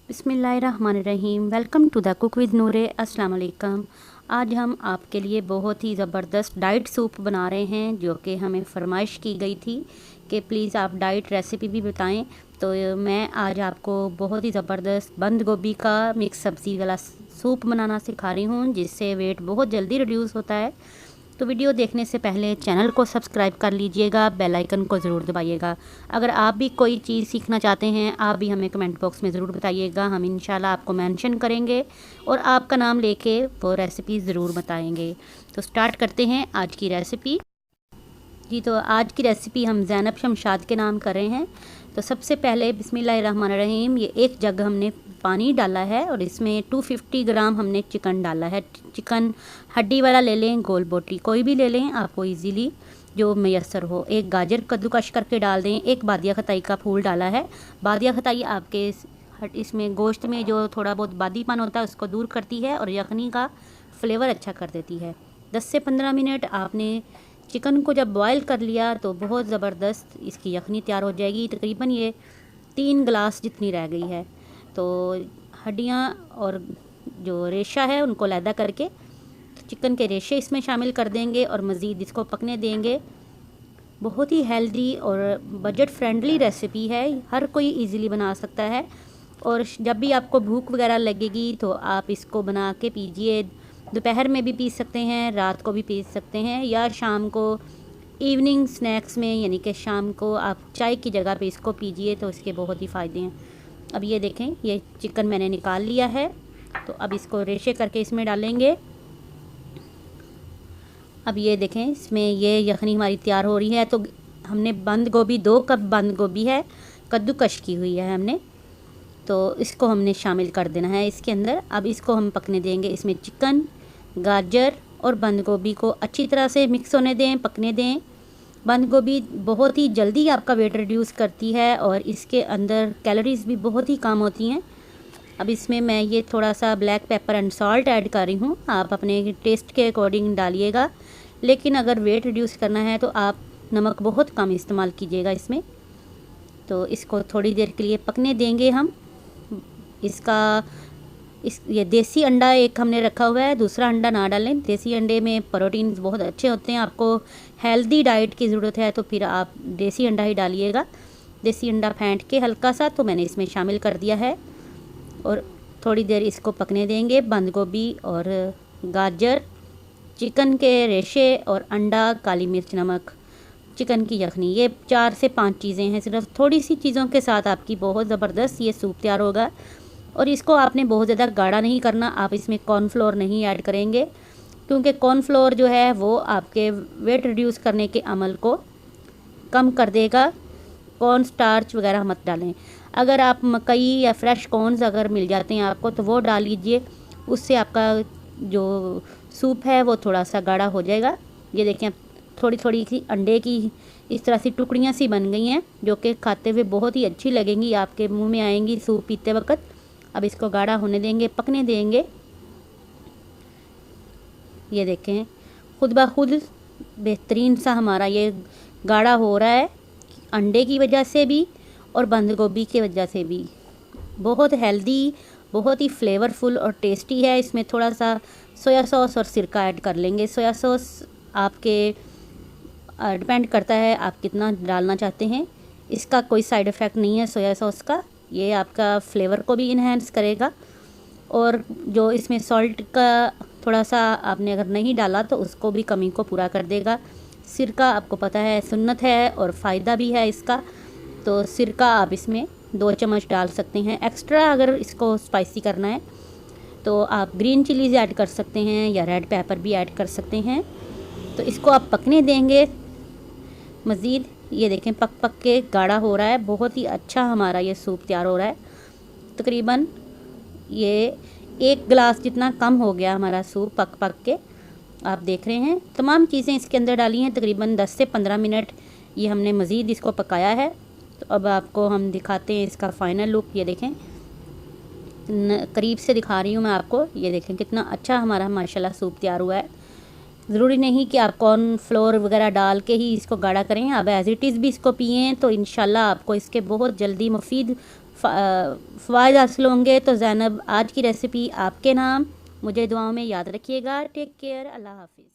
बिस्मिल्लाहिर्रहमानिर्रहीम। Welcome to the cook with Noore. अस्सलाम वालेकुम। आज हम आपके लिए बहुत ही ज़बरदस्त डाइट सूप बना रहे हैं, जो कि हमें फरमाइश की गई थी कि प्लीज़ आप डाइट रेसिपी भी बताएं। तो मैं आज आपको बहुत ही ज़बरदस्त बंद गोभी का मिक्स सब्ज़ी वाला सूप बनाना सिखा रही हूँ, जिससे वेट बहुत जल्दी रिड्यूस होता है। तो वीडियो देखने से पहले चैनल को सब्सक्राइब कर लीजिएगा, बेल आइकन को ज़रूर दबाइएगा। अगर आप भी कोई चीज़ सीखना चाहते हैं, आप भी हमें कमेंट बॉक्स में ज़रूर बताइएगा। हम इंशाल्लाह आपको मेंशन करेंगे और आपका नाम लेके वो रेसिपी ज़रूर बताएंगे। तो स्टार्ट करते हैं आज की रेसिपी। जी, तो आज की रेसिपी हम ज़ैनब शमशाद के नाम कर रहे हैं। तो सबसे पहले बिस्मिल्लाहिर्रहमानिर्रहीम, ये एक जग हमने पानी डाला है और इसमें 250 ग्राम हमने चिकन डाला है। चिकन हड्डी वाला ले लें, गोल बोटी कोई भी ले लें आपको इजीली जो मैसर हो। एक गाजर कद्दूकश करके डाल दें। एक बादिया खताई का फूल डाला है। बादिया खताई आपके इसमें गोश्त में जो थोड़ा बहुत बादीपन होता है उसको दूर करती है और यखनी का फ्लेवर अच्छा कर देती है। 10 से 15 मिनट आपने चिकन को जब बॉयल कर लिया तो बहुत ज़बरदस्त इसकी यखनी तैयार हो जाएगी। तकरीबन ये 3 गिलास जितनी रह गई है। तो हड्डियाँ और जो रेशा है उनको लैदा करके चिकन के रेशे इसमें शामिल कर देंगे और मज़ीद इसको पकने देंगे। बहुत ही हेल्दी और बजट फ्रेंडली रेसिपी है, हर कोई इजीली बना सकता है। और जब भी आपको भूख वगैरह लगेगी तो आप इसको बना के पीजिए। दोपहर में भी पी सकते हैं, रात को भी पी सकते हैं, या शाम को इवनिंग स्नैक्स में, यानी कि शाम को आप चाय की जगह पे इसको पीजिए तो इसके बहुत ही फ़ायदे हैं। अब ये देखें, ये चिकन मैंने निकाल लिया है। तो अब इसको रेशे करके इसमें डालेंगे। अब ये देखें, इसमें ये यखनी हमारी तैयार हो रही है। तो हमने बंद गोभी 2 कप बंद गोभी है, कद्दूकश की हुई है हमने, तो इसको हमने शामिल कर देना है इसके अंदर। अब इसको हम पकने देंगे। इसमें चिकन, गाजर और बंद गोभी को अच्छी तरह से मिक्स होने दें, पकने दें। बंद गोभी बहुत ही जल्दी आपका वेट रिड्यूस करती है और इसके अंदर कैलोरीज़ भी बहुत ही कम होती हैं। अब इसमें मैं ये थोड़ा सा black pepper and salt add कर रही हूँ। आप अपने टेस्ट के अकॉर्डिंग डालिएगा, लेकिन अगर वेट रिड्यूस करना है तो आप नमक बहुत कम इस्तेमाल कीजिएगा इसमें। तो इसको थोड़ी देर के लिए पकने देंगे हम। ये देसी अंडा एक हमने रखा हुआ है, दूसरा अंडा ना डालें। देसी अंडे में प्रोटीन बहुत अच्छे होते हैं। आपको हेल्दी डाइट की ज़रूरत है तो फिर आप देसी अंडा ही डालिएगा। देसी अंडा फेंट के हल्का सा तो मैंने इसमें शामिल कर दिया है और थोड़ी देर इसको पकने देंगे। बंद गोभी और गाजर, चिकन के रेशे और अंडा, काली मिर्च, नमक, चिकन की यखनी, ये 4 से 5 चीज़ें हैं। सिर्फ थोड़ी सी चीज़ों के साथ आपकी बहुत ज़बरदस्त ये सूप तैयार होगा। और इसको आपने बहुत ज़्यादा गाढ़ा नहीं करना। आप इसमें कॉर्नफ्लोर नहीं ऐड करेंगे, क्योंकि कॉर्नफ्लोर जो है वो आपके वेट रिड्यूस करने के अमल को कम कर देगा। कॉर्न स्टार्च वगैरह मत डालें। अगर आप मकई या फ्रेश कॉर्नस अगर मिल जाते हैं आपको तो वो डाल लीजिए, उससे आपका जो सूप है वो थोड़ा सा गाढ़ा हो जाएगा। ये देखें, थोड़ी थोड़ी सी अंडे की इस तरह से टुकड़ियाँ सी बन गई हैं, जो कि खाते हुए बहुत ही अच्छी लगेंगी, आपके मुंह में आएंगी सूप पीते वक्त। अब इसको गाढ़ा होने देंगे, पकने देंगे। ये देखें, खुद ब खुद बेहतरीन सा हमारा ये गाढ़ा हो रहा है, अंडे की वजह से भी और बंद गोभी की वजह से भी। बहुत हेल्दी, बहुत ही फ्लेवरफुल और टेस्टी है। इसमें थोड़ा सा सोया सॉस और सिरका ऐड कर लेंगे। सोया सॉस आपके डिपेंड करता है आप कितना डालना चाहते हैं। इसका कोई साइड इफ़ेक्ट नहीं है सोया सॉस का, ये आपका फ्लेवर को भी इन्हेंस करेगा। और जो इसमें सॉल्ट का थोड़ा सा आपने अगर नहीं डाला तो उसको भी कमी को पूरा कर देगा। सिरका आपको पता है सुन्नत है और फ़ायदा भी है इसका, तो सिरका आप इसमें 2 चम्मच डाल सकते हैं। एक्स्ट्रा अगर इसको स्पाइसी करना है तो आप ग्रीन चिलीज़ ऐड कर सकते हैं या रेड पेपर भी ऐड कर सकते हैं। तो इसको आप पकने देंगे मज़ीद। ये देखें, पक पक के गाढ़ा हो रहा है, बहुत ही अच्छा हमारा ये सूप तैयार हो रहा है। तकरीबन ये 1 गिलास जितना कम हो गया हमारा सूप पक पक के। आप देख रहे हैं तमाम चीज़ें इसके अंदर डाली हैं। तकरीबन 10 से 15 मिनट ये हमने मज़ीद इसको पकाया है। तो अब आपको हम दिखाते हैं इसका फ़ाइनल लुक। ये देखें, करीब से दिखा रही हूँ मैं आपको। ये देखें कितना अच्छा हमारा माशाल्लाह सूप तैयार हुआ है। ज़रूरी नहीं कि आप कॉर्नफ्लोर वगैरह डाल के ही इसको गाढ़ा करें, आप एज़ इट इज़ भी इसको पिएँ तो इंशाल्लाह आपको इसके बहुत जल्दी मुफीद फ़वाइद हासिल होंगे। तो ज़ैनब, आज की रेसिपी आपके नाम। मुझे दुआओं में याद रखिएगा। Take care. अल्लाह हाफ़िज़।